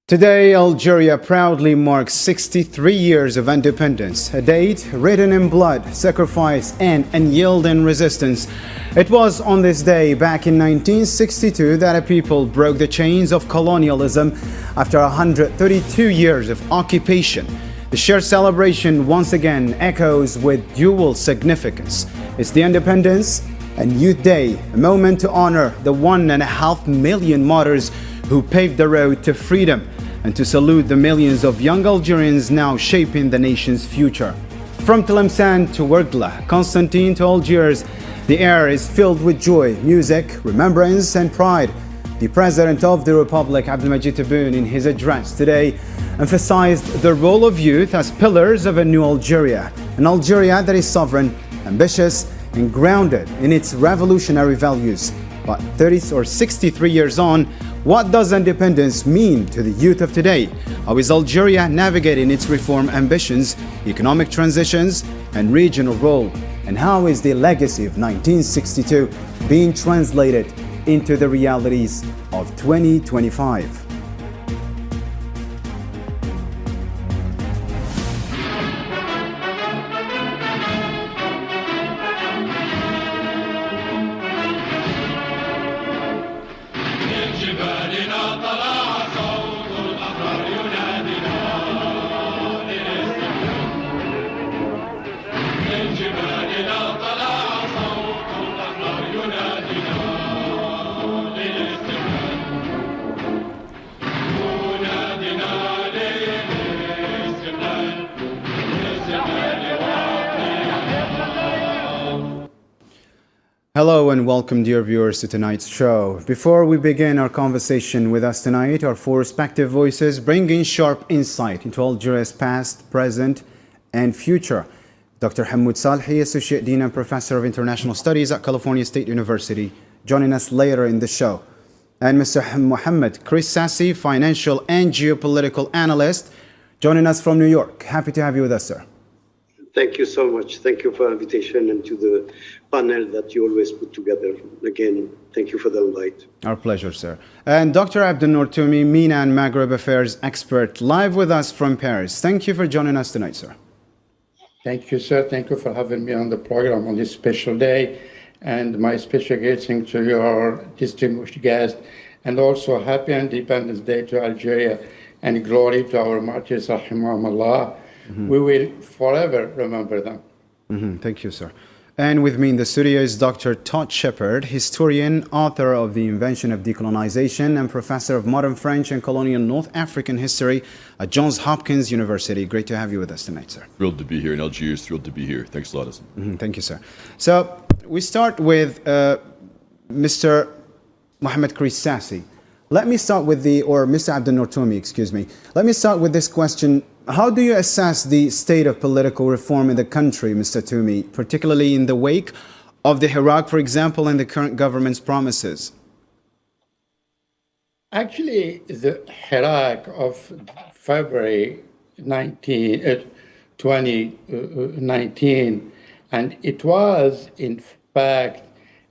Today, Algeria proudly marks 63 years of independence, a date written in blood, sacrifice, and unyielding resistance. It was on this day back in 1962 that a people broke the chains of colonialism after 132 years of occupation. The shared celebration once again echoes with dual significance. It's the Independence and Youth Day, a moment to honor the 1.5 million martyrs who paved the road to freedom, and to salute the millions of young Algerians now shaping the nation's future. From Tlemcen to Ouargla, Constantine to Algiers, the air is filled with joy, music, remembrance, and pride. The President of the Republic, Abdelmajid Tebboune, in his address today, emphasized the role of youth as pillars of a new Algeria, an Algeria that is sovereign, ambitious, and grounded in its revolutionary values. But 30 or 63 years on, what does independence mean to the youth of today? How is Algeria navigating its reform ambitions, economic transitions, and regional role? And how is the legacy of 1962 being translated into the realities of 2025? Hello and welcome, dear viewers, to tonight's show. Before we begin our conversation with us tonight, our four respective voices bring in sharp insight into Algeria's past, present, and future. Dr. Hamoud Salhi, Associate Dean and Professor of International Studies at California State University, joining us later in the show. And Mr. Mohammed Chris Sassi, Financial and Geopolitical Analyst, joining us from New York. Happy to have you with us, sir. Thank you so much. Thank you for the invitation and to the panel that you always put together. Again, thank you for the invite. Our pleasure, sir. And Dr. Abdel Noor Toumi, MENA and Maghreb Affairs expert, live with us from Paris. Thank you for joining us tonight, sir. Thank you, sir. Thank you for having me on the program on this special day. And my special greeting to your distinguished guest. And also Happy Independence Day to Algeria and glory to our martyrs, rahimahumullah. We will forever remember them. Thank you, sir. And with me in the studio is Dr. Todd Shepard, historian, author of The Invention of Decolonization, and professor of modern French and colonial North African history at Johns Hopkins University. Great to have you with us tonight, sir. Thrilled to be here in Algiers, thrilled to be here. Thanks a lot, Hassan. Thank you, sir. So we start with Mr. Mohammed Chris Sassi. Let me start with Mr. Abdel Noor Toumi, excuse me. Let me start with this question. How do you assess the state of political reform in the country, Mr. Toumi, particularly in the wake of the Iraq, for example, and the current government's promises? Actually, the Iraq of February 2019, and it was, in fact,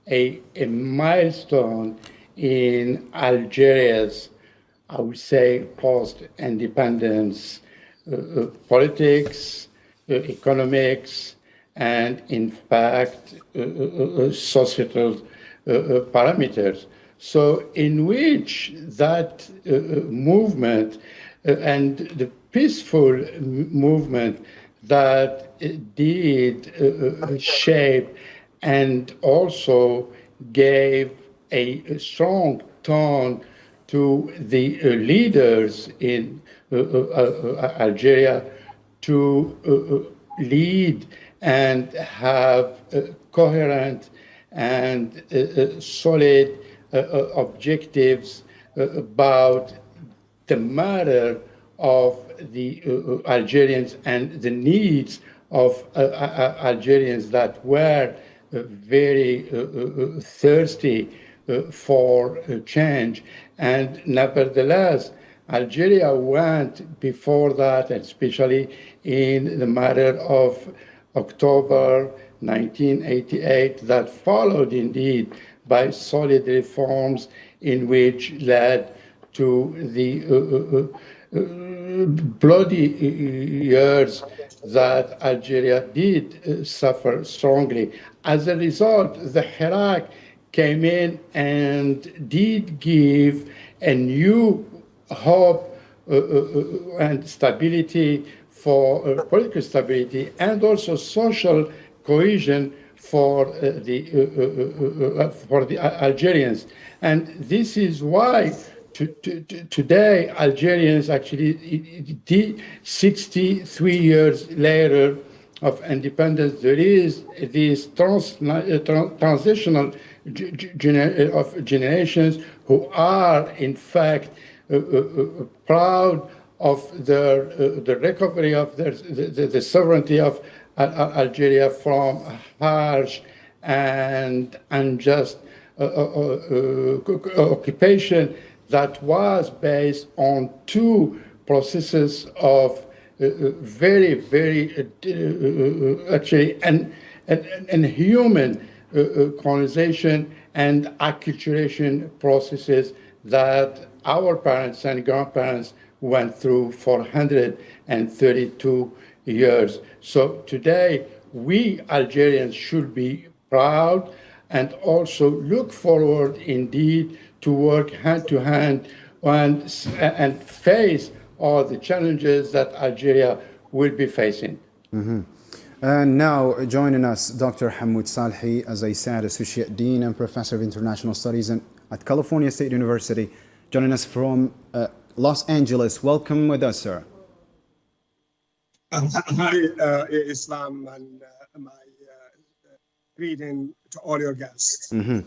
a milestone in Algeria's, I would say, post-independence politics, economics, and in fact, societal parameters. So in which that movement and the peaceful movement that did shape and also gave a strong tone to the leaders in Algeria to lead and have coherent and solid objectives about the matter of the Algerians and the needs of Algerians that were very thirsty for change. And nevertheless, Algeria went before that, especially in the matter of October 1988, that followed indeed by solid reforms in which led to the bloody years that Algeria did suffer strongly. As a result, the Hirak came in and did give a new hope and stability for political stability and also social cohesion for the Algerians. And this is why today Algerians actually 63 years later of independence, there is this transitional of generations who are in fact proud of the recovery of the sovereignty of Algeria from harsh and unjust occupation that was based on two processes of very, very actually inhuman colonization and acculturation processes that our parents and grandparents went through for 132 years. So today, we Algerians should be proud and also look forward indeed to work hand to hand and face all the challenges that Algeria will be facing. Mm-hmm. And now joining us, Dr. Hamoud Salhi, as I said, Associate Dean and Professor of International Studies at California State University, joining us from Los Angeles. Welcome with us, sir. Hi, Islam, and my greeting to all your guests. Mm-hmm.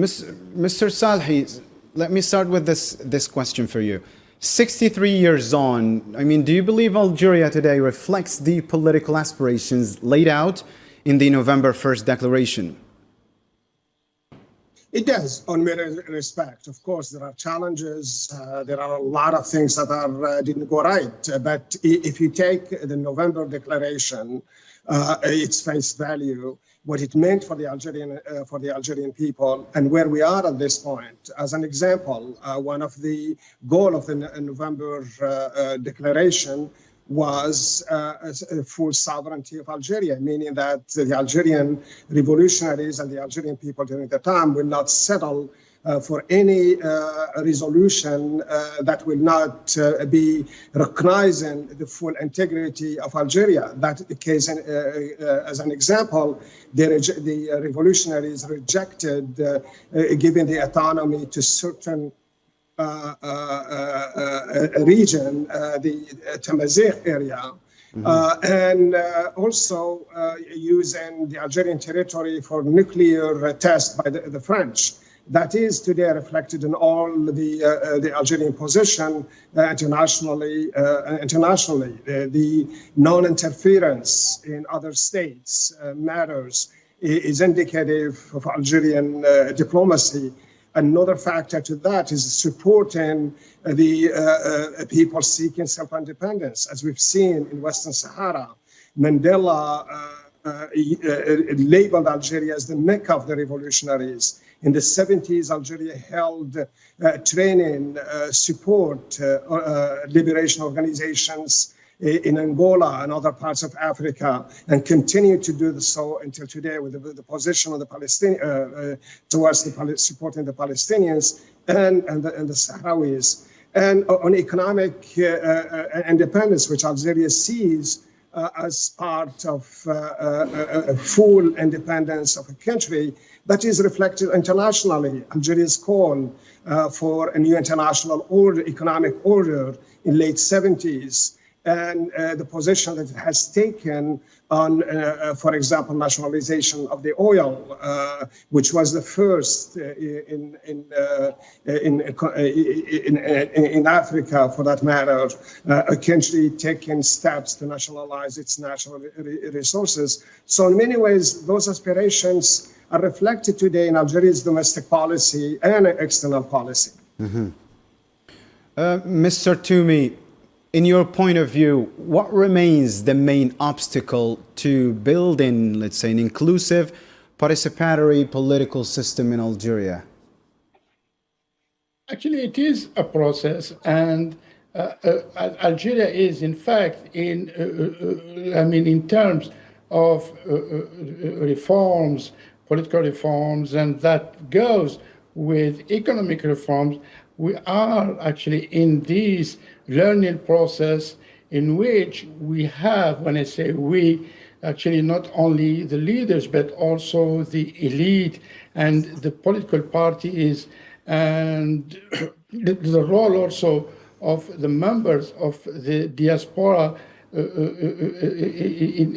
Mr. Salhi, let me start with this question for you. 63 years on, I mean, do you believe Algeria today reflects the political aspirations laid out in the November 1st declaration? It does, on many respects. Of course, there are challenges. There are a lot of things that didn't go right. But if you take the November declaration, its face value, what it meant for the Algerian people, and where we are at this point. As an example, one of the goals of the November declaration was full sovereignty of Algeria, meaning that the Algerian revolutionaries and the Algerian people during the time will not settle for any resolution that will not be recognizing the full integrity of Algeria. That case, as an example, the revolutionaries rejected giving the autonomy to certain region, the Tamazight area, and also using the Algerian territory for nuclear test by the French. That is today reflected in all the Algerian position internationally. The non-interference in other states matters is indicative of Algerian diplomacy. Another factor to that is supporting the people seeking self-independence. As we've seen in Western Sahara, Mandela labeled Algeria as the Mecca of the revolutionaries. In the 70s, Algeria held training, support, liberation organizations in Angola and other parts of Africa, and continued to do so until today with the position of the Palestinians towards supporting the Palestinians and the Sahrawis. And on economic independence, which Algeria sees as part of full independence of a country, that is reflected internationally. Algeria's call for a new international order, economic order in late 70s, and the position that it has taken on, for example, nationalization of the oil, which was the first in Africa, for that matter, a country taking steps to nationalize its natural resources. So in many ways, those aspirations are reflected today in Algeria's domestic policy and external policy. Mr. Toumi, in your point of view, what remains the main obstacle to building, let's say, an inclusive, participatory political system in Algeria? Actually, it is a process, and Algeria is, in fact, in terms of reforms, political reforms, and that goes with economic reforms. We are actually in this learning process in which we have, when I say we, actually not only the leaders, but also the elite and the political parties, and the role also of the members of the diaspora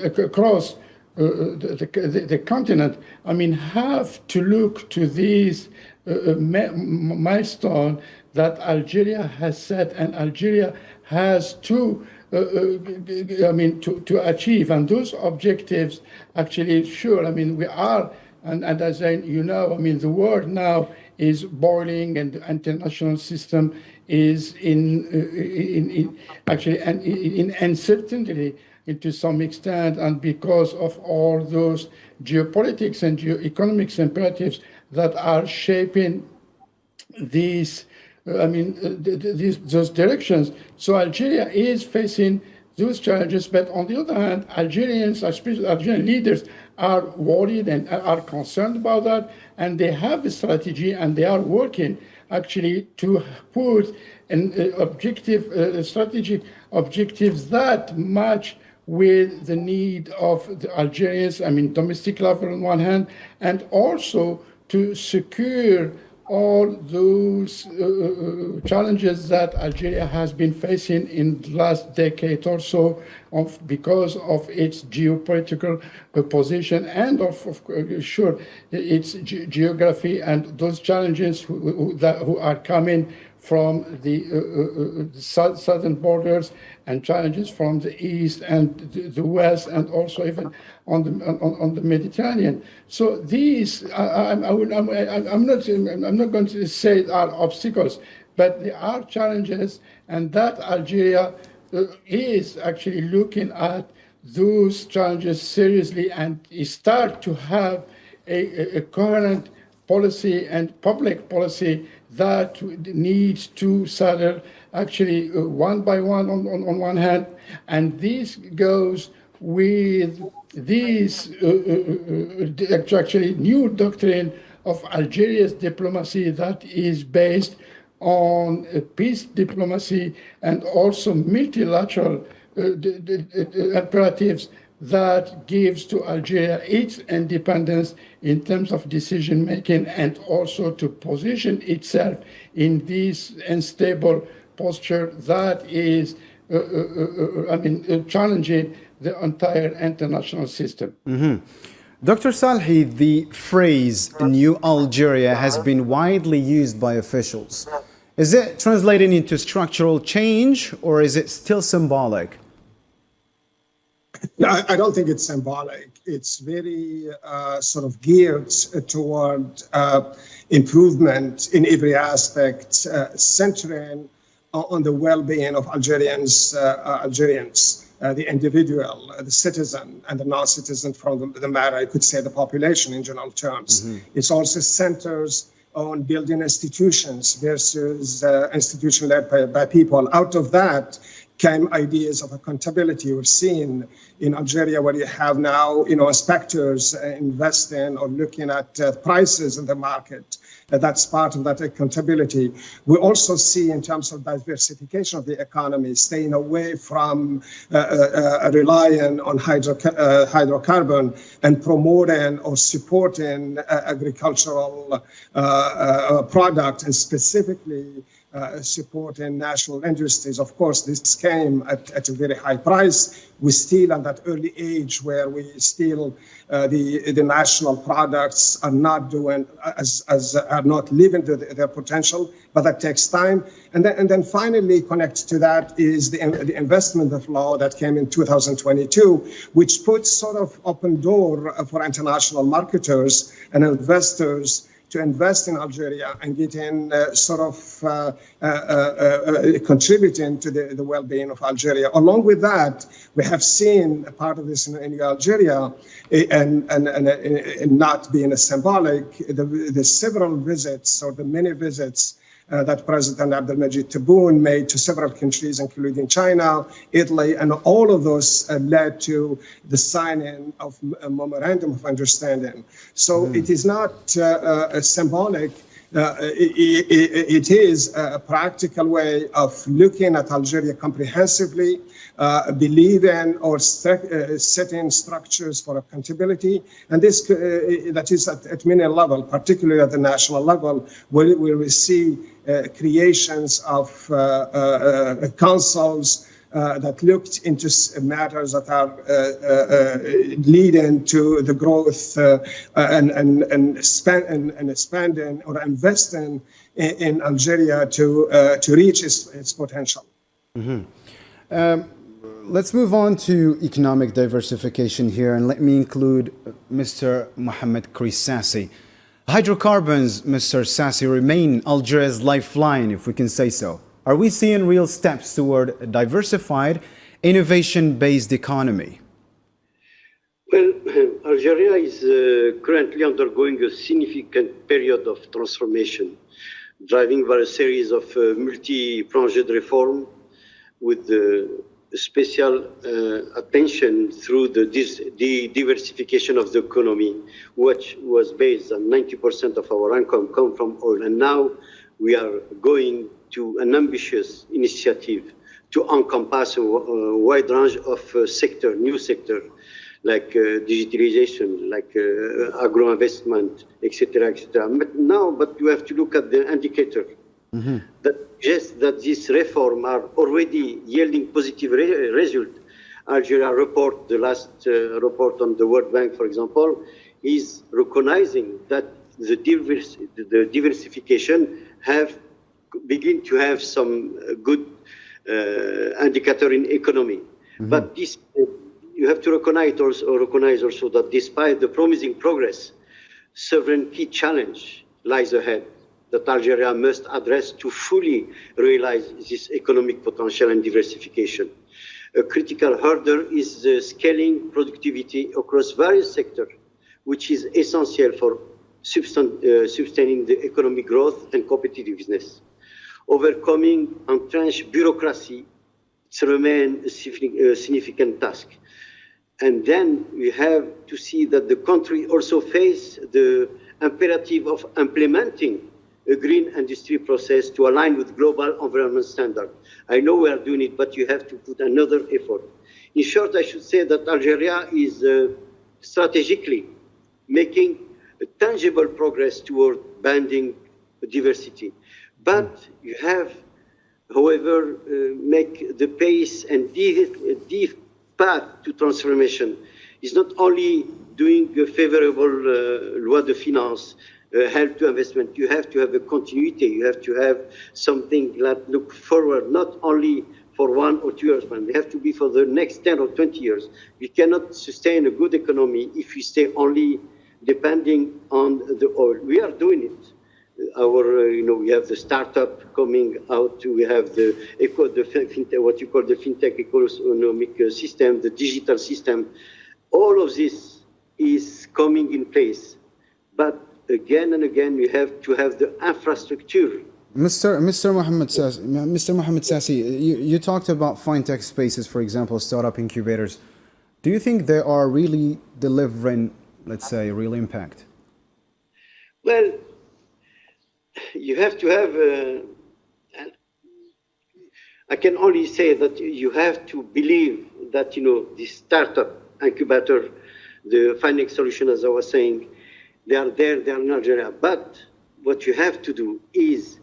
across the continent. I mean, have to look to these milestone that Algeria has set, and Algeria has to achieve. And those objectives, actually, sure, I mean, we are, and as you know, I mean, the world now is boiling, and the international system is in uncertainty to some extent, and because of all those geopolitics and geoeconomics imperatives that are shaping these, those directions. So Algeria is facing those challenges, but on the other hand, Algerians, especially Algerian leaders, are worried and are concerned about that, and they have a strategy, and they are working actually to put an strategic objectives that match with the need of the Algerians, domestic level on one hand, and also to secure all those challenges that Algeria has been facing in the last decade or so, because of its geopolitical position and its geography, and those challenges who are coming from the southern borders, and challenges from the east and the west, and also even on the Mediterranean. So these, I'm not going to say are obstacles, but they are challenges, and that Algeria is actually looking at those challenges seriously, and start to have a coherent policy and public policy that needs to settle actually one by one on one hand, and this goes with this actually new doctrine of Algeria's diplomacy that is based on peace diplomacy and also multilateral imperatives that gives to Algeria its independence in terms of decision making, and also to position itself in this unstable posture that is challenging the entire international system. Dr. Salhi, the phrase New Algeria has been widely used by officials. Is it translating into structural change, or is it still symbolic? No, I don't think it's symbolic. It's very sort of geared toward improvement in every aspect, centering on the well-being of Algerians, the individual, the citizen, and the non-citizen from the matter, I could say the population in general terms. It also centers on building institutions versus institutions led by people. Out of that came ideas of accountability. We've seen in Algeria where you have now, inspectors investing or looking at prices in the market. That's part of that accountability. We also see, in terms of diversification of the economy, staying away from relying on hydrocarbon, and promoting or supporting agricultural products, and specifically supporting national industries. Of course, this came at a very high price. We still at that early age where we still the national products are not doing are not living to their potential, but that takes time. And then finally connected to that is the investment of law that came in 2022, which puts sort of open door for international marketers and investors to invest in Algeria and get in contributing to the well-being of Algeria. Along with that, we have seen a part of this in Algeria, and not being a symbolic, the several visits or the many visits that President Abdelmajid Tebboune made to several countries, including China, Italy, and all of those led to the signing of a memorandum of understanding. So it is not a symbolic, it is a practical way of looking at Algeria comprehensively, believing or setting structures for accountability. And this that is at many levels, particularly at the national level, where we see creations of councils that looked into matters that are leading to the growth and expanding or investing in Algeria to reach its potential. Mm-hmm. Let's move on to economic diversification here, and let me include Mr. Mohamed Krissassi. Hydrocarbons, Mr. Sassi, remain Algeria's lifeline, if we can say so. Are we seeing real steps toward a diversified, innovation-based economy? Well, Algeria is currently undergoing a significant period of transformation, driving by a series of multi-pronged reform with special attention through the diversification of the economy, which was based on 90% of our income come from oil. And now we are going to an ambitious initiative to encompass a wide range of new sector, like digitalization, like agro-investment, etc., etc. But you have to look at the indicator that suggests that these reforms are already yielding positive results. Algeria report, the last report on the World Bank, for example, is recognizing that the diversification begin to have some good indicator in economy. But this, you have to recognize also that despite the promising progress, several key challenge lies ahead that Algeria must address to fully realize this economic potential and diversification. A critical hurdle is scaling productivity across various sectors, which is essential for sustaining the economic growth and competitiveness. Overcoming entrenched bureaucracy remains a significant task. And then we have to see that the country also faces the imperative of implementing a green industry process to align with global environment standards. I know we are doing it, but you have to put another effort. In short, I should say that Algeria is strategically making a tangible progress toward banding diversity. But you have, however, make the pace and deep path to transformation is not only doing a favorable loi de finance, help to investment. You have to have a continuity. You have to have something that look forward, not only for 1 or 2 years, but they have to be for the next 10 or 20 years. We cannot sustain a good economy if we stay only depending on the oil. We are doing it. We have the startup coming out. We have the fintech, what you call the fintech economic system, the digital system. All of this is coming in place, but again and again, we have to have the infrastructure. Mr. Mohamed Sassi, you talked about fintech spaces, for example, startup incubators. Do you think they are really delivering, let's say, real impact? Well, you have to have, I can only say that you have to believe that, this startup incubator, the fintech solution, as I was saying, they are there, they are in Algeria. But what you have to do is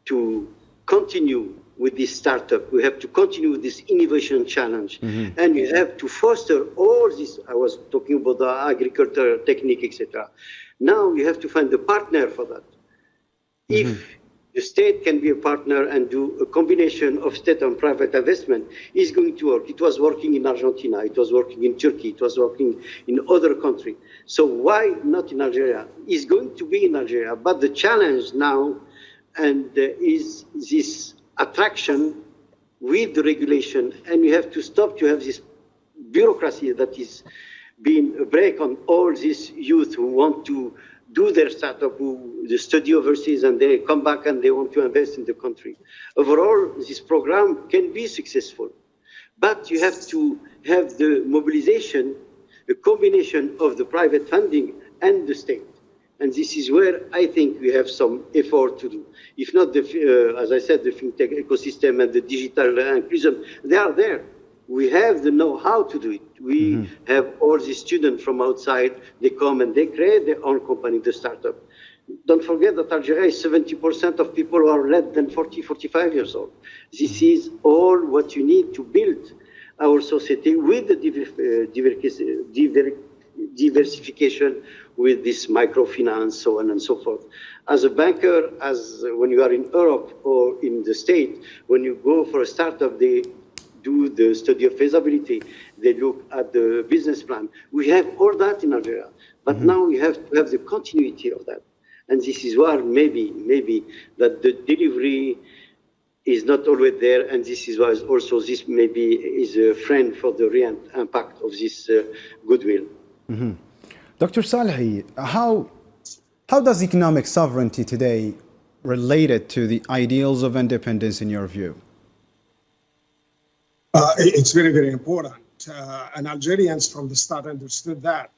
to continue with this startup. We have to continue with this innovation challenge. And you have to foster all this. I was talking about the agriculture technique, etc. Now you have to find a partner for that. If the state can be a partner and do a combination of state and private investment, is going to work. It was working in Argentina, it was working in Turkey, it was working in other countries. So why not in Algeria? It's going to be in Algeria, but the challenge now is this attraction with the regulation, and you have to stop to have this bureaucracy that is being a brake on all these youth who want to do their startup, who study overseas, and they come back and they want to invest in the country. Overall, this program can be successful, but you have to have the mobilization, a combination of the private funding and the state. And this is where I think we have some effort to do. If not, as I said, the fintech ecosystem and the digital inclusion, they are there. We have the know-how to do it. We have all the students from outside. They come and they create their own company, the startup. Don't forget that Algeria is 70% of people who are less than 40, 45 years old. This is all what you need to build our society with the diversification, with this microfinance, so on and so forth. As a banker, as when you are in Europe or in the States, when you go for a startup, they do the study of feasibility, they look at the business plan. We have all that in Algeria, but now we have to have the continuity of that. And this is why maybe that the delivery is not always there, and this is why also this maybe is a friend for the impact of this goodwill. Dr. Salehi, how does economic sovereignty today relate to the ideals of independence in your view? It's very, very important. And Algerians from the start understood that.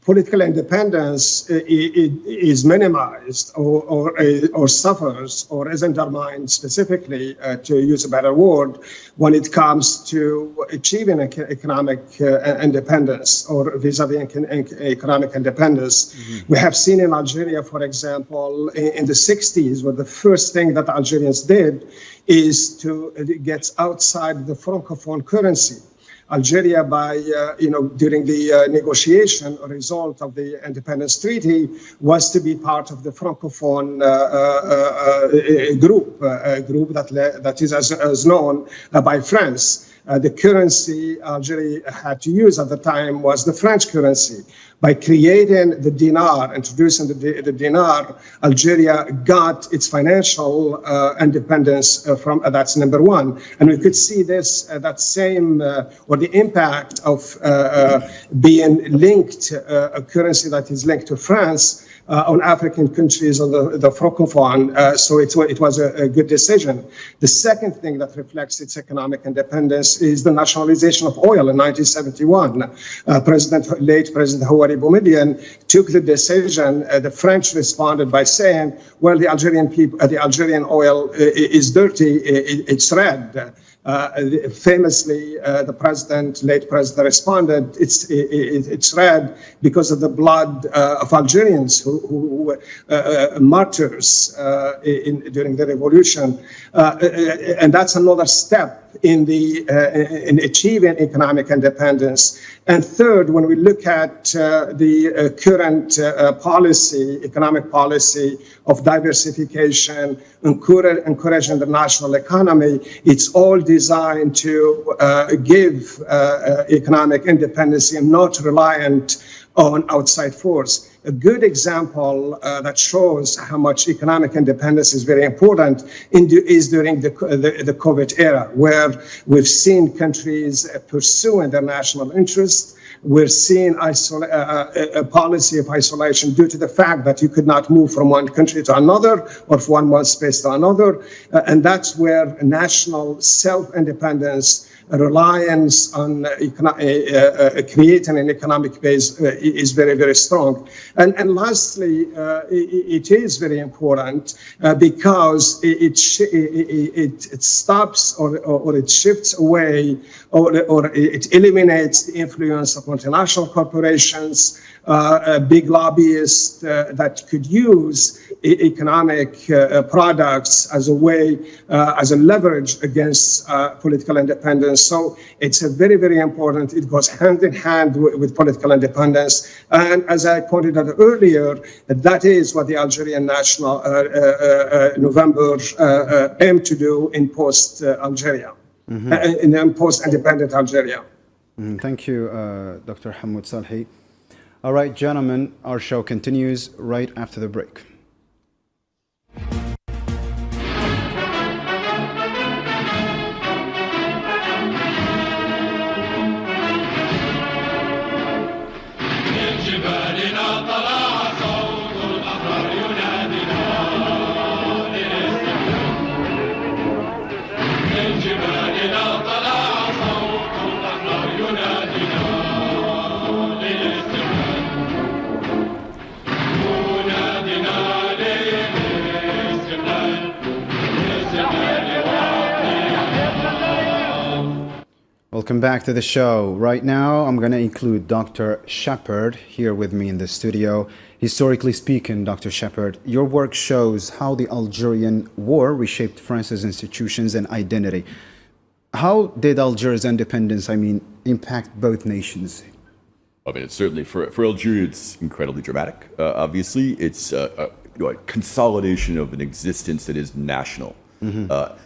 Political independence is minimized or suffers or is undermined specifically, to use a better word, when it comes to achieving economic independence or vis-a-vis economic independence. We have seen in Algeria, for example, in the 60s, where the first thing that Algerians did is to get outside the Francophone currency. Algeria, during the negotiation, a result of the independence treaty, was to be part of the Francophone group that is as known by France. The currency Algeria had to use at the time was the French currency. By creating the dinar, introducing the dinar, Algeria got its financial independence from, that's number one. And we could see this, that same, or the impact of being linked, a currency that is linked to France, on African countries on the Francophone, so it was a good decision. The second thing that reflects its economic independence is the nationalization of oil in 1971. Late President Houari Boumediene took the decision. The French responded by saying, well, the Algerian oil is dirty, it's red. Famously, the late president responded, it's red because of the blood of Algerians who martyrs during the revolution. And that's another step in achieving economic independence. And third, when we look at the current economic policy of diversification, encouraging the national economy, it's all designed to give economic independence and not reliant on outside force. A good example that shows how much economic independence is very important is during the COVID era, where we've seen countries pursuing their national interests. We're seeing a policy of isolation due to the fact that you could not move from one country to another or from one space to another. And that's where national self-independence, reliance on creating an economic base is very, very strong. And lastly, it is very important because it stops or it shifts away or it eliminates the influence of multinational corporations big lobbyists that could use economic products as a way, as a leverage against political independence. So it's a very, very important. It goes hand in hand with political independence. And as I pointed out earlier, that is what the Algerian National November aim to do in post-Algeria, in post-independent Algeria. Thank you, Dr. Hamoud Salhi. All right, gentlemen, our show continues right after the break. Welcome back to the show. Right now, I'm going to include Dr. Shepard here with me in the studio. Historically speaking, Dr. Shepard, your work shows how the Algerian War reshaped France's institutions and identity. How did Algeria's independence, impact both nations? It's certainly, for Algeria, it's incredibly dramatic. Obviously, it's a consolidation of an existence that is national.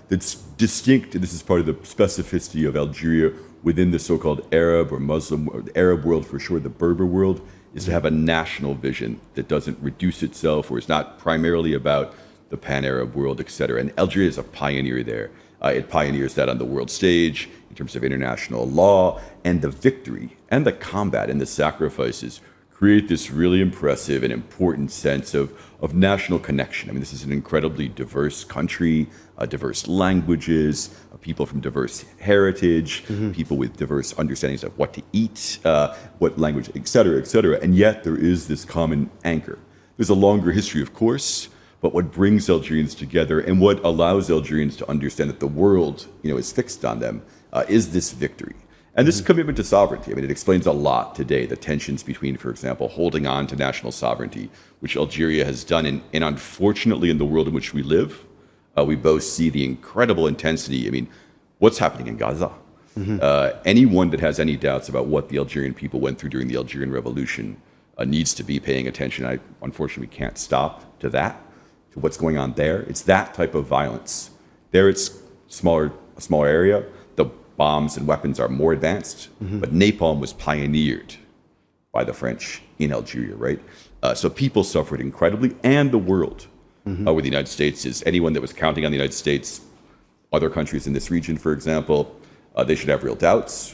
That's distinct, and this is part of the specificity of Algeria within the so-called Arab or Muslim, or the Arab world for sure, the Berber world, is to have a national vision that doesn't reduce itself or is not primarily about the pan-Arab world, etc. And Algeria is a pioneer there. It pioneers that on the world stage in terms of international law, and the victory and the combat and the sacrifices create this really impressive and important sense of national connection. This is an incredibly diverse country, diverse languages, people from diverse heritage, people with diverse understandings of what to eat, what language, et cetera, and yet there is this common anchor. There's a longer history, of course, but what brings Algerians together and what allows Algerians to understand that the world, is fixed on them, is this victory. And this commitment to sovereignty, it explains a lot today, the tensions between, for example, holding on to national sovereignty, which Algeria has done. And unfortunately, in the world in which we live, we both see the incredible intensity. What's happening in Gaza? Anyone that has any doubts about what the Algerian people went through during the Algerian Revolution needs to be paying attention. Unfortunately, we can't stop to what's going on there. It's that type of violence. There it's a smaller area. The bombs and weapons are more advanced, but napalm was pioneered by the French in Algeria, right? So people suffered incredibly, and the world, where the United States is, anyone that was counting on the United States, other countries in this region, for example, they should have real doubts.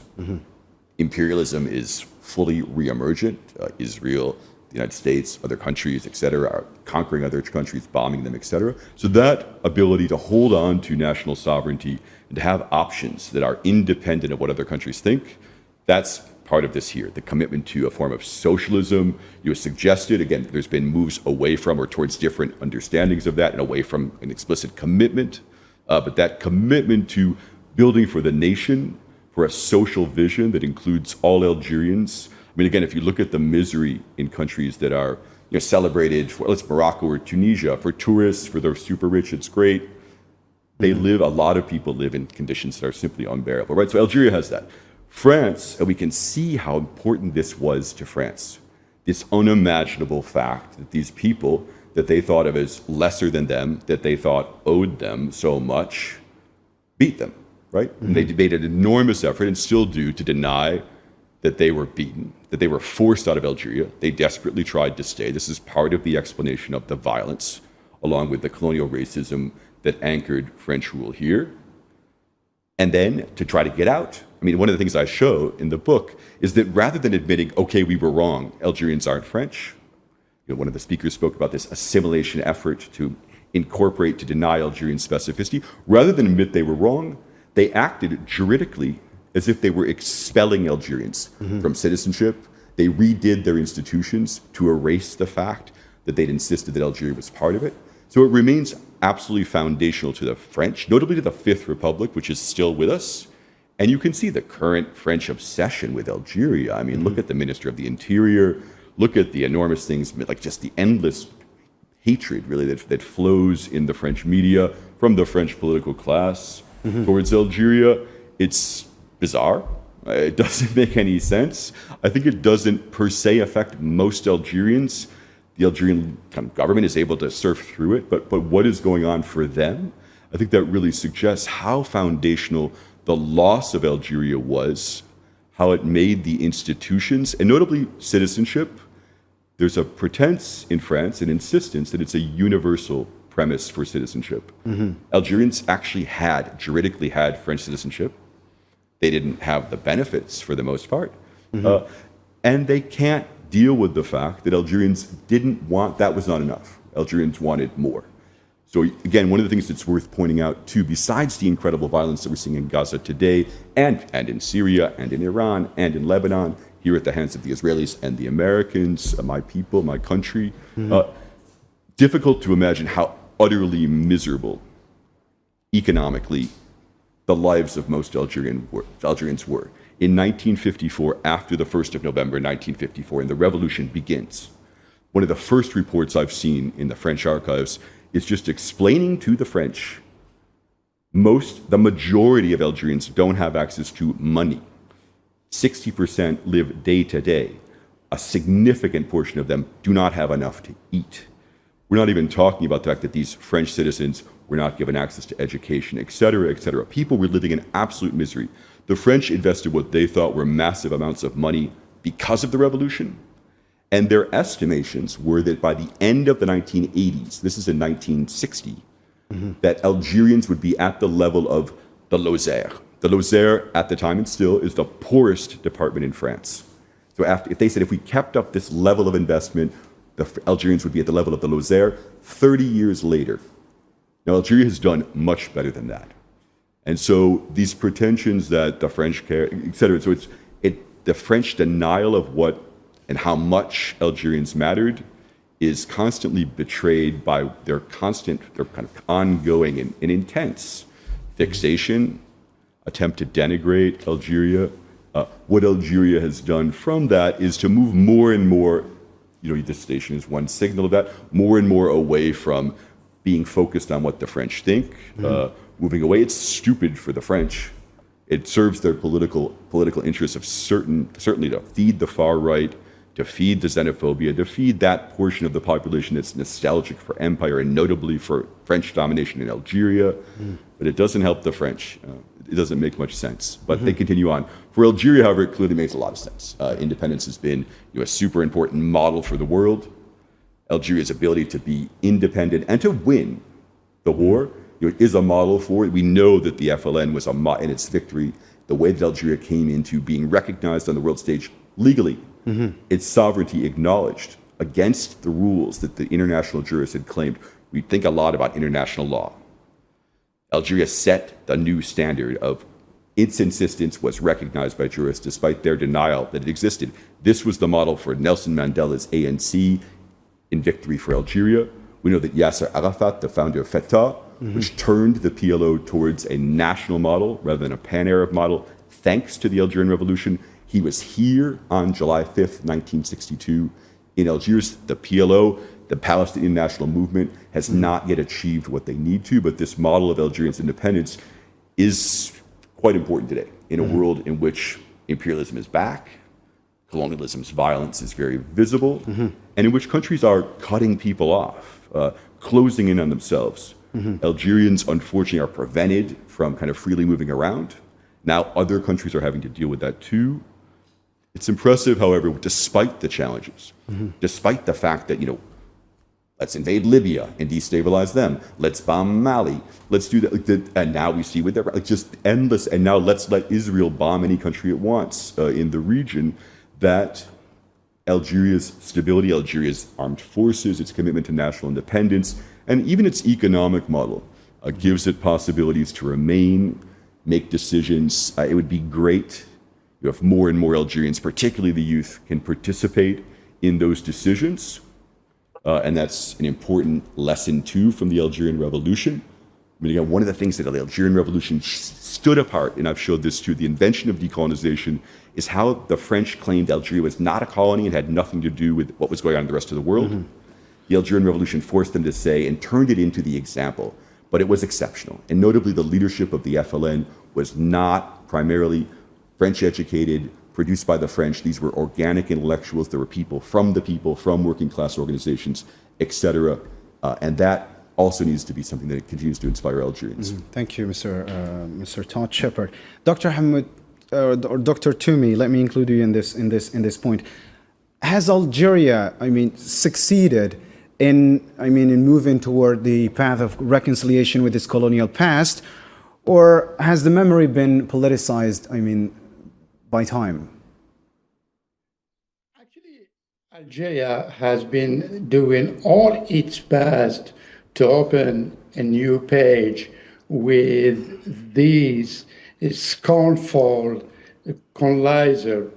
Imperialism is fully re-emergent. Israel, the United States, other countries, et cetera, are conquering other countries, bombing them, et cetera. So that ability to hold on to national sovereignty and to have options that are independent of what other countries think, that's part of this here. The commitment to a form of socialism, you suggested, again, there's been moves away from or towards different understandings of that and away from an explicit commitment. But that commitment to building for the nation, for a social vision that includes all Algerians. Again, if you look at the misery in countries that are celebrated, let's Morocco or Tunisia, for tourists, for those super rich, it's great. A lot of people live in conditions that are simply unbearable, right? So Algeria has that. France, and we can see how important this was to France. This unimaginable fact that these people that they thought of as lesser than them, that they thought owed them so much, beat them, right? And they made an enormous effort, and still do, to deny that they were beaten, that they were forced out of Algeria. They desperately tried to stay. This is part of the explanation of the violence, along with the colonial racism that anchored French rule here. And then to try to get out. One of the things I show in the book is that rather than admitting, okay, we were wrong, Algerians aren't French. One of the speakers spoke about this assimilation effort to incorporate, to deny Algerian specificity. Rather than admit they were wrong, they acted juridically as if they were expelling Algerians from citizenship. They redid their institutions to erase the fact that they'd insisted that Algeria was part of it. So it remains absolutely foundational to the French, notably to the Fifth Republic, which is still with us. And you can see the current French obsession with Algeria. Look at the Minister of the Interior, look at the enormous things, like just the endless hatred, really, that flows in the French media from the French political class towards Algeria. It's bizarre. It doesn't make any sense. I think it doesn't per se affect most Algerians. The Algerian kind of government is able to surf through it, but what is going on for them? I think that really suggests how foundational the loss of Algeria was, how it made the institutions, and notably citizenship. There's a pretense in France, an insistence that it's a universal premise for citizenship. Algerians actually juridically had French citizenship. They didn't have the benefits for the most part. And they can't deal with the fact that Algerians that was not enough. Algerians wanted more. So again, one of the things that's worth pointing out too, besides the incredible violence that we're seeing in Gaza today, and in Syria, and in Iran, and in Lebanon, here at the hands of the Israelis and the Americans, my people, my country, difficult to imagine how utterly miserable economically the lives of most Algerians were. In 1954, after the 1st of November 1954, and the revolution begins, one of the first reports I've seen in the French archives is just explaining to the French, the majority of Algerians don't have access to money. 60% live day to day. A significant portion of them do not have enough to eat. We're not even talking about the fact that these French citizens were not given access to education, et cetera, et cetera. People were living in absolute misery. The French invested what they thought were massive amounts of money because of the revolution. And their estimations were that by the end of the 1980s, this is in 1960, that Algerians would be at the level of the Lozère. The Lozère, at the time and still, is the poorest department in France. So if they said if we kept up this level of investment, the Algerians would be at the level of the Lozère 30 years later. Now, Algeria has done much better than that. And so these pretensions that the French care, et cetera, so the French denial of what and how much Algerians mattered is constantly betrayed by their kind of ongoing and intense fixation, attempt to denigrate Algeria. What Algeria has done from that is to move more and more, this station is one signal of that, more and more away from being focused on what the French think, moving away. It's stupid for the French. It serves their political interests of certainly to feed the far right, to feed the xenophobia, to feed that portion of the population that's nostalgic for empire and notably for French domination in Algeria. But it doesn't help the French. It doesn't make much sense. But they continue on. For Algeria, however, it clearly makes a lot of sense. Independence has been a super important model for the world. Algeria's ability to be independent and to win the war is a model for it. We know that the FLN was in its victory, the way that Algeria came into being recognized on the world stage legally, its sovereignty acknowledged against the rules that the international jurists had claimed. We think a lot about international law. Algeria set the new standard of its insistence was recognized by jurists despite their denial that it existed. This was the model for Nelson Mandela's ANC in victory for Algeria. We know that Yasser Arafat, the founder of Fatah, which turned the PLO towards a national model rather than a pan-Arab model, thanks to the Algerian Revolution. He was here on July 5th, 1962. In Algiers, the PLO, the Palestinian National Movement, has not yet achieved what they need to, but this model of Algeria's independence is quite important today in a world in which imperialism is back, colonialism's violence is very visible, and in which countries are cutting people off, closing in on themselves. Algerians, unfortunately, are prevented from kind of freely moving around. Now other countries are having to deal with that too. It's impressive, however, despite the challenges, despite the fact that, let's invade Libya and destabilize them. Let's bomb Mali. Let's do that. And now we see with that, just endless. And now let's let Israel bomb any country it wants in the region. That Algeria's stability, Algeria's armed forces, its commitment to national independence, and even its economic model gives it possibilities to remain, make decisions. It would be great if more and more Algerians, particularly the youth, can participate in those decisions. And that's an important lesson too from the Algerian Revolution. mean, again, one of the things that the Algerian Revolution stood apart, and I've showed this too, the invention of decolonization, is how the French claimed Algeria was not a colony and had nothing to do with what was going on in the rest of the world. The Algerian Revolution forced them to say and turned it into the example, but it was exceptional. And notably, the leadership of the FLN was not primarily French educated, produced by the French. These were organic intellectuals. There were people, from working class organizations, etc. And that also needs to be something that continues to inspire Algerians. Thank you, Mr. Todd Shepard. Dr. Hamid, or Dr. Toumi, let me include you in this point. Has Algeria, succeeded in moving toward the path of reconciliation with its colonial past, or has the memory been politicized, by time? Actually, Algeria has been doing all its best to open a new page with these scornful colonizer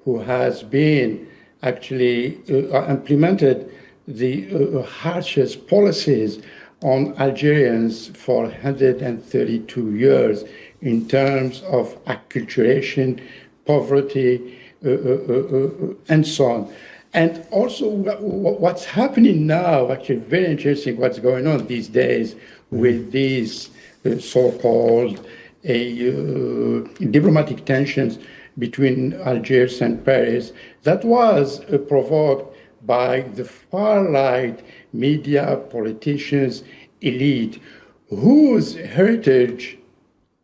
who has been actually implemented the harshest policies on Algerians for 132 years in terms of acculturation, poverty, and so on. And also what's happening now, actually very interesting what's going on these days with these so-called diplomatic tensions between Algiers and Paris that was provoked by the far-right media, politicians, elite, whose heritage,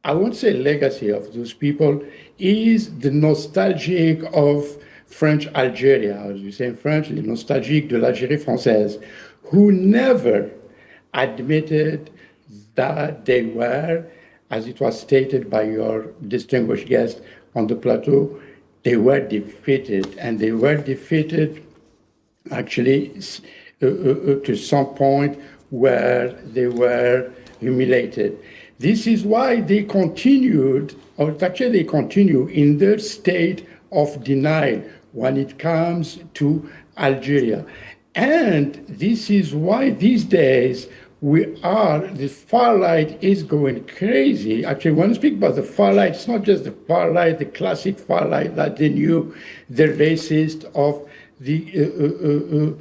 I won't say legacy of those people, is the nostalgic of French Algeria, as we say in French, les nostalgiques de l'Algérie française, who never admitted that they were, as it was stated by your distinguished guest on the plateau, they were defeated, and they were defeated actually to some point where they were humiliated. This is why they continued, or actually they continue in their state of denial when it comes to Algeria. And this is why these days the far right is going crazy. Actually, when I speak about the far right, it's not just the far right, the classic far right that they knew, the racist of the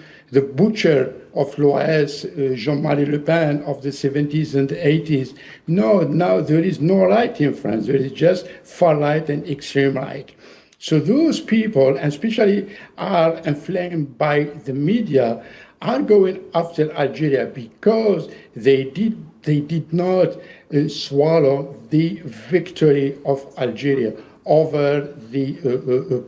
butcher of l'Ouest, Jean-Marie Le Pen of the 70s and 80s. No, now there is no right in France. There is just far right and extreme right. So those people, and especially are inflamed by the media, are going after Algeria because they did not swallow the victory of Algeria over the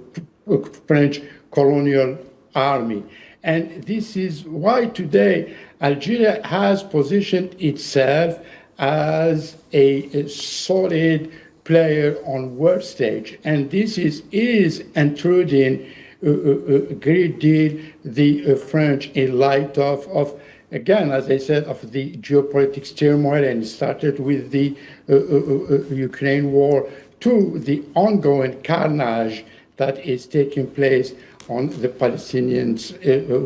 French colonial army. And this is why today Algeria has positioned itself as a solid player on world stage. And this is intruding a great deal the French in light of, again, as I said, of the geopolitics turmoil, and it started with the Ukraine war, to the ongoing carnage that is taking place on the Palestinians,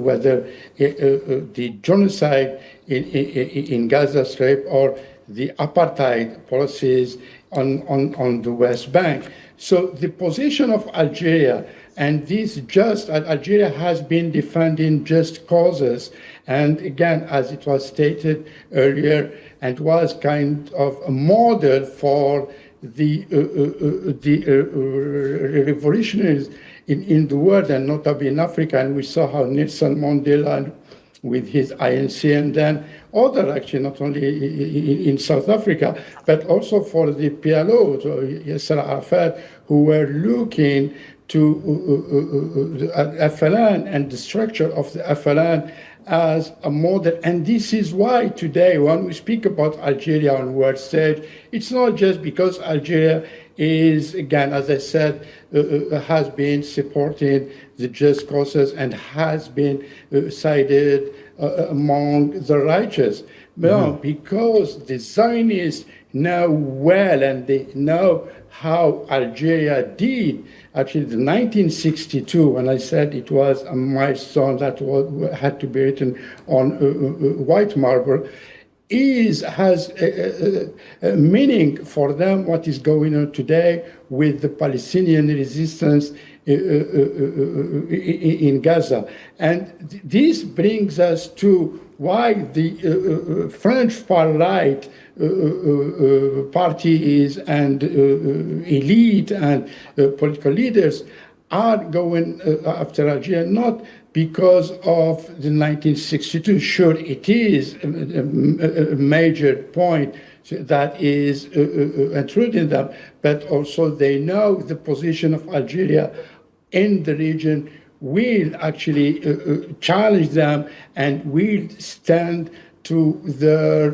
whether the genocide in Gaza Strip or the apartheid policies on the West Bank. So the position of Algeria, and Algeria has been defending just causes, and again, as it was stated earlier, and was kind of a model for the revolutionaries in the world, and notably in Africa. And we saw how Nelson Mandela, with his ANC, and then other, actually, not only in South Africa, but also for the PLO, so Yasser Arafat, who were looking to the FLN and the structure of the FLN as a model. And this is why today, when we speak about Algeria on world stage, it's not just because Algeria is, again, as I said, has been supporting the just causes and has been sided among the righteous. No, because the Zionists know well, and they know how Algeria did. Actually, the 1962, when I said it was a milestone that had to be written on white marble, has a meaning for them what is going on today with the Palestinian resistance in Gaza. And this brings us to why the French far-right parties and elite and political leaders are going after Algeria, not because of the 1962. Sure, it is a major point that is intruding them, but also they know the position of Algeria in the region will actually challenge them and will stand to their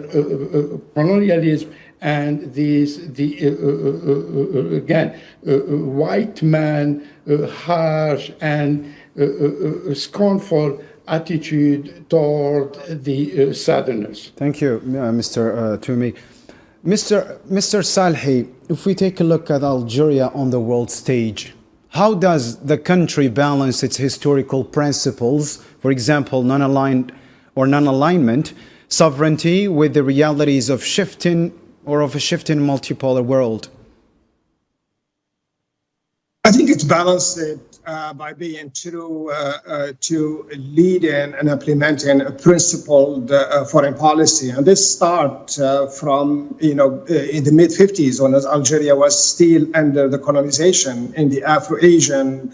colonialism and white man harsh and scornful attitude toward the Southerners. Thank you, Mr. Toumi. Mr. Salhi, if we take a look at Algeria on the world stage, how does the country balance its historical principles, for example, non-alignment, sovereignty, with the realities of a shifting multipolar world? I think it's balanced by being true to leading and implementing a principled foreign policy. And this starts from, in the mid-50s, when Algeria was still under the colonization in the Afro-Asian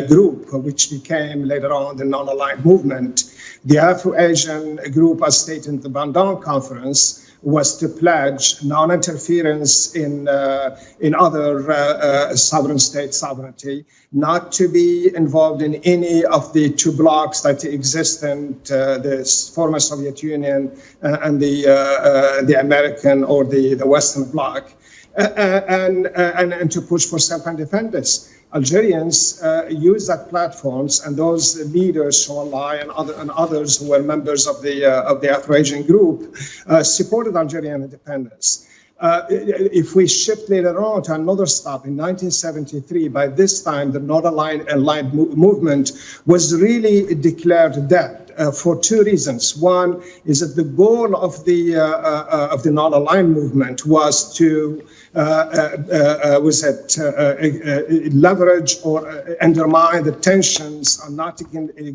group, which became later on the non-aligned movement. The Afro-Asian group, as stated in the Bandung Conference, was to pledge non-interference in other sovereign state sovereignty, not to be involved in any of the two blocs that exist in the former Soviet Union and the American or the Western bloc, and to push for self-independence. Algerians use that platforms, and those leaders, Shawalai and others who were members of the Afro-Asian group, supported Algerian independence. If we shift later on to another stop in 1973, by this time the non-aligned movement was really declared dead for two reasons. One is that the goal of the non-aligned movement was to leverage or undermine the tensions and not to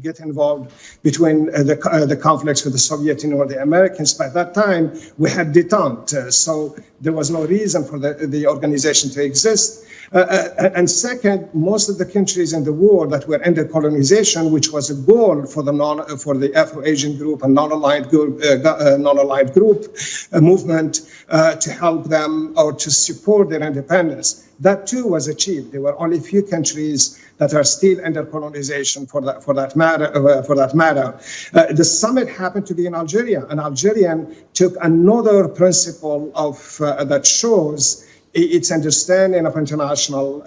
get involved between the conflicts with the Soviet Union or the Americans. By that time, we had detente, so there was no reason for the organization to exist. And second, most of the countries in the world that were under colonization, which was a goal for the Afro-Asian group and non-aligned group movement to help them or to support their independence. That too was achieved. There were only a few countries that are still under colonization for that matter. The summit happened to be in Algeria, and Algerian took another principle of that shows its understanding of international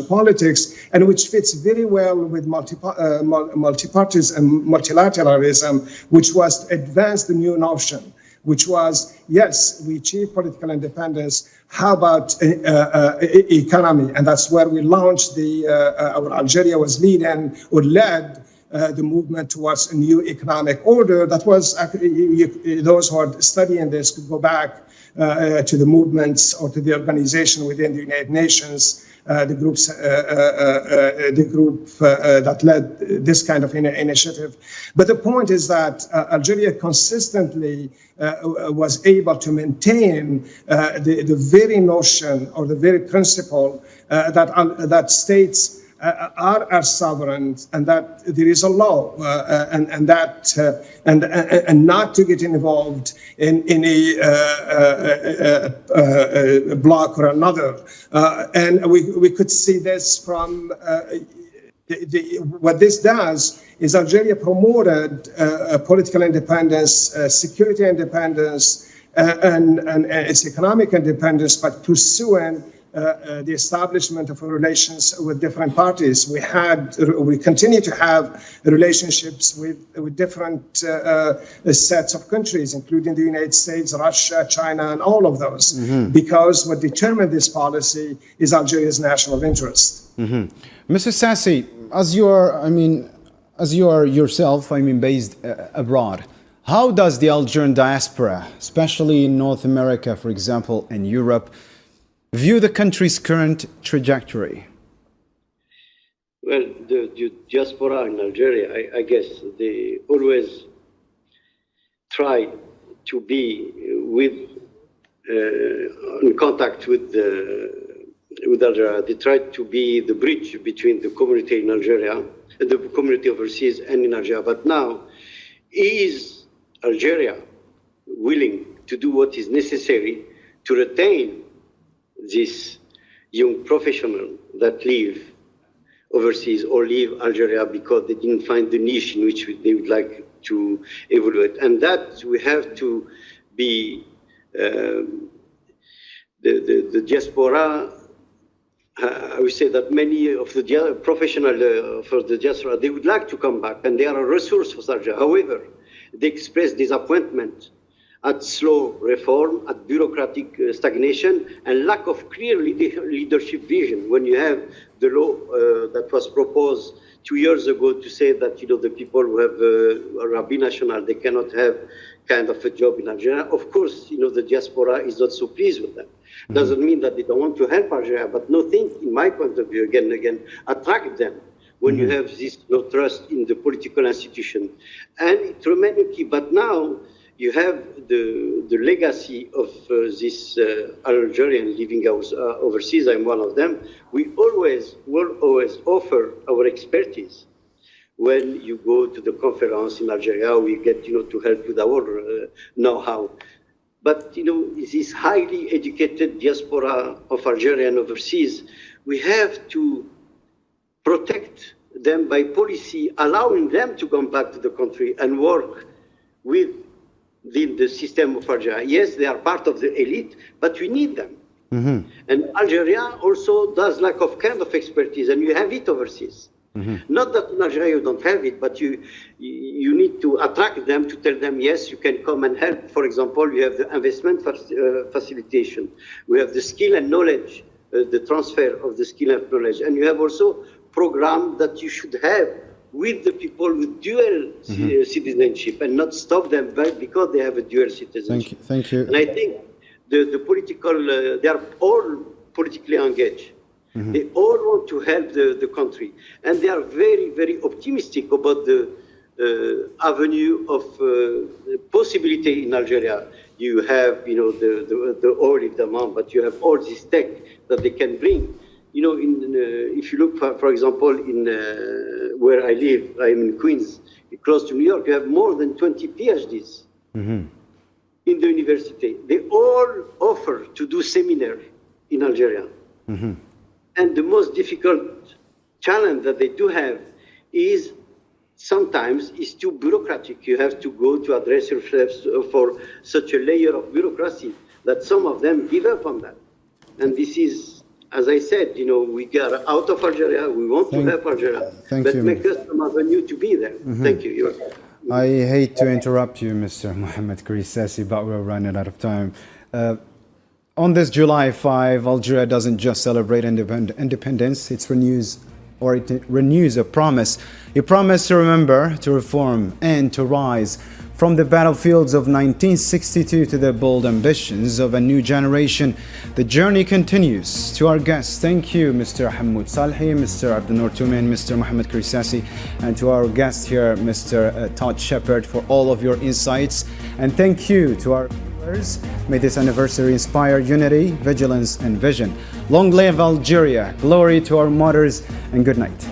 politics, and which fits very well with multipartism and multilateralism, which was to advance the new notion, which was, yes, we achieve political independence. How about economy? And that's where we launched Algeria was led the movement towards a new economic order. That was, those who are studying this could go back to the movements or to the organization within the United Nations, the group that led this kind of initiative. But the point is that Algeria consistently was able to maintain the very notion or the very principle that states are sovereign, and that there is a law, and not to get involved in any bloc or another. And we could see this from what this does is Algeria promoted political independence, security independence, and its economic independence, but pursuing the establishment of relations with different parties. We continue to have relationships with different sets of countries, including the United States, Russia, China, and all of those, because what determined this policy is Algeria's national interest. Mr. Sassi, as you are yourself, based abroad, How does the Algerian diaspora, especially in North America, for example, and Europe, view the country's current trajectory? Well, the diaspora in Algeria, I guess, they always try to be in contact with Algeria. They try to be the bridge between the community in Algeria, the community overseas and in Algeria. But now, is Algeria willing to do what is necessary to retain this young professional that live overseas or leave Algeria because they didn't find the niche in which they would like to evaluate? And that we have to be, the diaspora, I would say that many of the professional for the diaspora, they would like to come back and they are a resource for Algeria. However, they express disappointment at slow reform, at bureaucratic stagnation, and lack of clear leadership vision. When you have the law that was proposed 2 years ago to say that the people who have are binational, they cannot have kind of a job in Algeria. Of course, the diaspora is not so pleased with that. Doesn't mean that they don't want to help Algeria, but nothing, in my point of view, again, attract them. When you have this no trust in the political institution, and it remains key. But now you have the legacy of this Algerian living overseas. I'm one of them. We will always offer our expertise. When you go to the conference in Algeria, we get to help with our know-how. But this highly educated diaspora of Algerian overseas, we have to protect them by policy, allowing them to come back to the country and work within the system of Algeria. Yes, they are part of the elite, but we need them. And Algeria also does lack of kind of expertise, and you have it overseas. Not that in Algeria you don't have it, but you need to attract them, to tell them, yes, you can come and help. For example, you have the investment facilitation. We have the skill and knowledge, the transfer of the skill and knowledge. And you have also program that you should have with the people with dual citizenship and not stop them because they have a dual citizenship. Thank you. And I think the political, they are all politically engaged. They all want to help the country. And they are very, very optimistic about the avenue of possibility in Algeria. You have, the oil in demand, but you have all this tech that they can bring. If you look, for example, in where I live, I'm in Queens, close to New York, you have more than 20 PhDs in the university. They all offer to do seminar in Algeria. And the most difficult challenge that they do have is sometimes too bureaucratic. You have to go to address yourselves for such a layer of bureaucracy that some of them give up on that. And this is, as I said, we got out of Algeria, we want to help Algeria, but make us some avenue to be there. Thank you. I hate to interrupt you, Mr. Mohamed Karissasi, but we're running out of time. On this July 5, Algeria doesn't just celebrate independence, it renews a promise. A promise to remember, to reform, and to rise from the battlefields of 1962 to the bold ambitions of a new generation. The journey continues. To our guests, thank you, Mr. Hamoud Salhi, Mr. Abdel Toumen, Mr. Mohamed Karissasi, and to our guest here, Mr. Todd Shepard, for all of your insights. And thank you to our viewers. May this anniversary inspire unity, vigilance, and vision. Long live Algeria. Glory to our martyrs, and good night.